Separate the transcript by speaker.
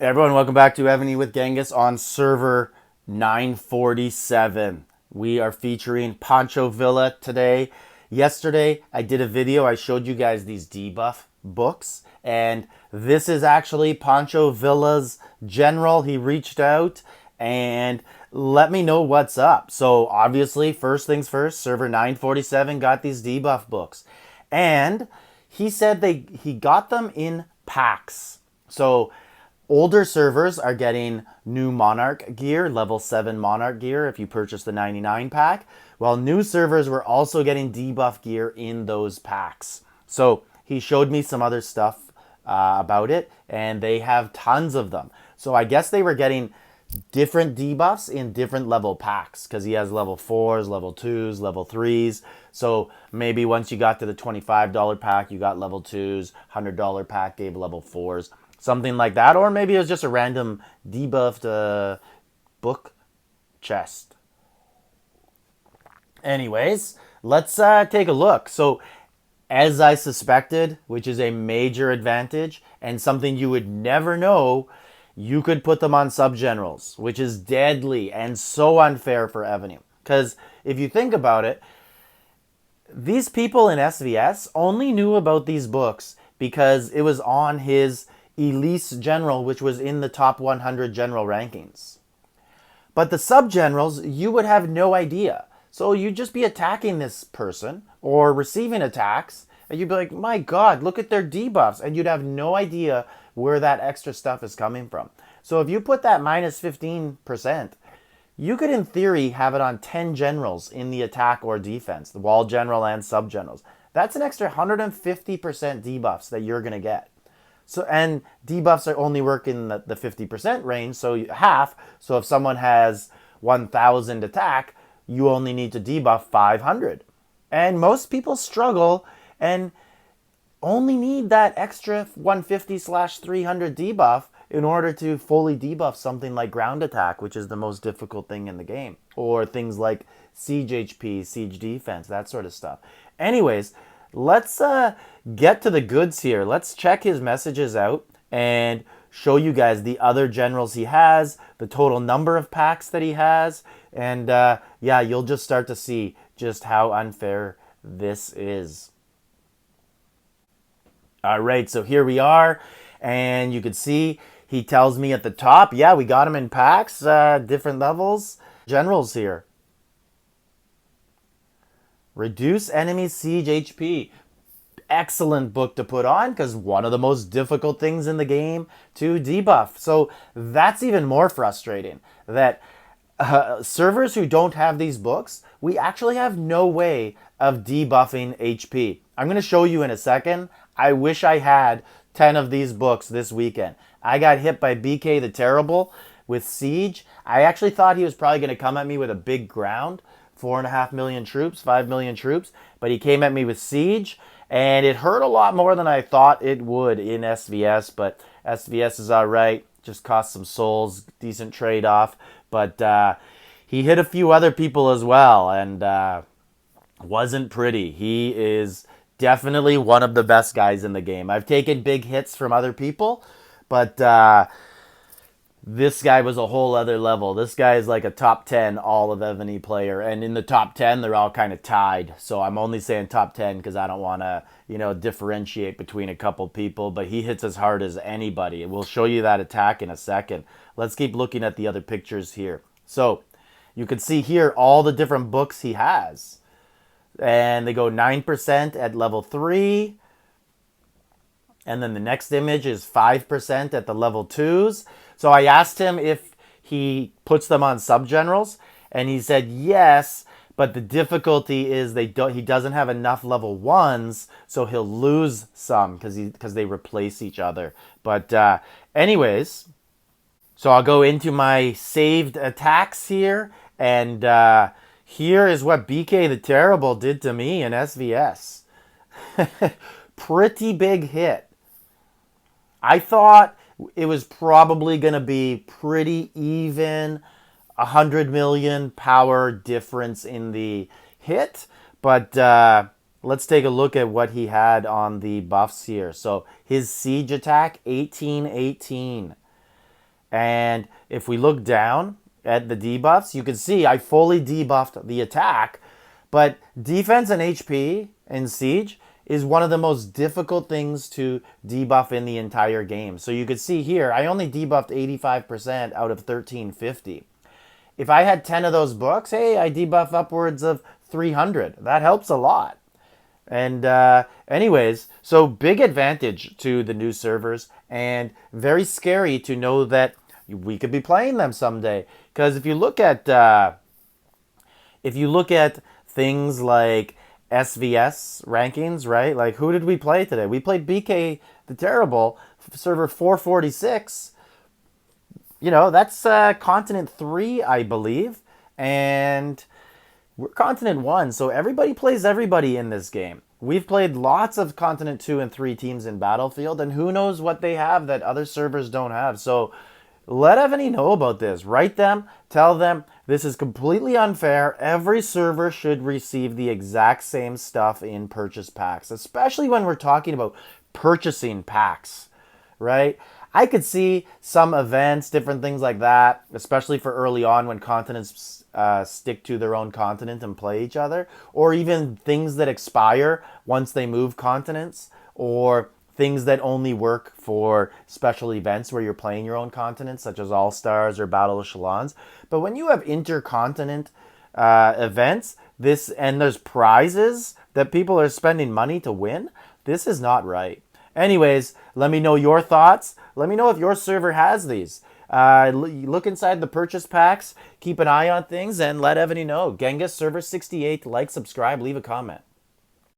Speaker 1: Everyone, welcome back to Evony with Genghis on server 947. We are featuring Pancho Villa today. Yesterday, I did a video. I showed you guys these debuff books, and this is actually Pancho Villa's general. He reached out and let me know what's up. So obviously, first things first, server 947 got these debuff books, and he said he got them in packs. So older servers are getting new Monarch gear, level 7 Monarch gear if you purchase the 99 pack, while new servers were also getting debuff gear in those packs. So he showed me some other stuff about it, and they have tons of them. So I guess they were getting different debuffs in different level packs because he has level 4s, level 2s, level 3s. So maybe once you got to the $25 pack, you got level 2s, $100 pack gave level 4s. Something like that, or maybe it was just a random debuffed book chest. Anyways, let's take a look. So, as I suspected, which is a major advantage and something you would never know, you could put them on subgenerals, which is deadly and so unfair for Evony. Because if you think about it, these people in SVS only knew about these books because it was on his Elise general, which was in the top 100 general rankings. But the sub-generals, you would have no idea. So you'd just be attacking this person or receiving attacks, and you'd be like, my God, look at their debuffs. And you'd have no idea where that extra stuff is coming from. So if you put that minus 15%, you could, in theory, have it on 10 generals in the attack or defense, the wall general and sub-generals. That's an extra 150% debuffs that you're going to get. So, and debuffs are only work in the 50% range, so half. So if someone has 1,000 attack, you only need to debuff 500. And most people struggle and only need that extra 150/300 debuff in order to fully debuff something like ground attack, which is the most difficult thing in the game. Or things like siege HP, siege defense, that sort of stuff. Anyways, let's get to the goods here. Let's check his messages out and show you guys the other generals he has, the total number of packs that he has, and yeah, you'll just start to see just how unfair this is. All right, so here we are, and you can see he tells me at the top, yeah, we got him in packs, different levels. Generals here. Reduce enemy siege HP. Excellent book to put on because one of the most difficult things in the game to debuff. So that's even more frustrating that servers who don't have these books, we actually have no way of debuffing HP. I'm going to show you in a second. I wish I had 10 of these books this weekend. I got hit by BK the Terrible with Siege. I actually thought he was probably going to come at me with a big ground, 4.5 million troops, 5 million troops, but he came at me with Siege, and it hurt a lot more than I thought it would in SVS, but SVS is all right. Just cost some souls, decent trade-off, but he hit a few other people as well, and wasn't pretty. He is definitely one of the best guys in the game. I've taken big hits from other people, but this guy was a whole other level. This guy is like a top 10 all of Evony player. And in the top 10, they're all kind of tied. So I'm only saying top 10 because I don't want to, differentiate between a couple people. But he hits as hard as anybody. We'll show you that attack in a second. Let's keep looking at the other pictures here. So you can see here all the different books he has. And they go 9% at level 3. And then the next image is 5% at the level 2s. So I asked him if he puts them on subgenerals, and he said yes, but the difficulty is he doesn't have enough level 1s, so he'll lose some because they replace each other. But anyways, so I'll go into my saved attacks here, and here is what BK the Terrible did to me in SVS. Pretty big hit. I thought it was probably going to be pretty even, 100 million power difference in the hit, but let's take a look at what he had on the buffs here. So his siege attack, 1818. And if we look down at the debuffs, you can see I fully debuffed the attack, but defense and HP in Siege is one of the most difficult things to debuff in the entire game. So you could see here, I only debuffed 85% out of 1350. If I had 10 of those books, hey, I debuff upwards of 300. That helps a lot. And anyways, so big advantage to the new servers, and very scary to know that we could be playing them someday. Because if you look at things like SVS rankings, right? Like, who did we play today? We played BK the Terrible, server 446. You know, that's continent 3, I believe. And we're continent 1, so everybody plays everybody in this game. We've played lots of continent 2 and 3 teams in Battlefield, and who knows what they have that other servers don't have. So let Evony know about this. Write them, tell them this is completely unfair. Every server should receive the exact same stuff in purchase packs, especially when we're talking about purchasing packs, right? I could see some events, different things like that, especially for early on when continents stick to their own continent and play each other, or even things that expire once they move continents, or things that only work for special events where you're playing your own continents, such as All-Stars or Battle Echelons. But when you have intercontinent events, and there's prizes that people are spending money to win, this is not right. Anyways, let me know your thoughts. Let me know if your server has these. Look inside the purchase packs, keep an eye on things, and let Evony know. Genghis, server 68, like, subscribe, leave a comment.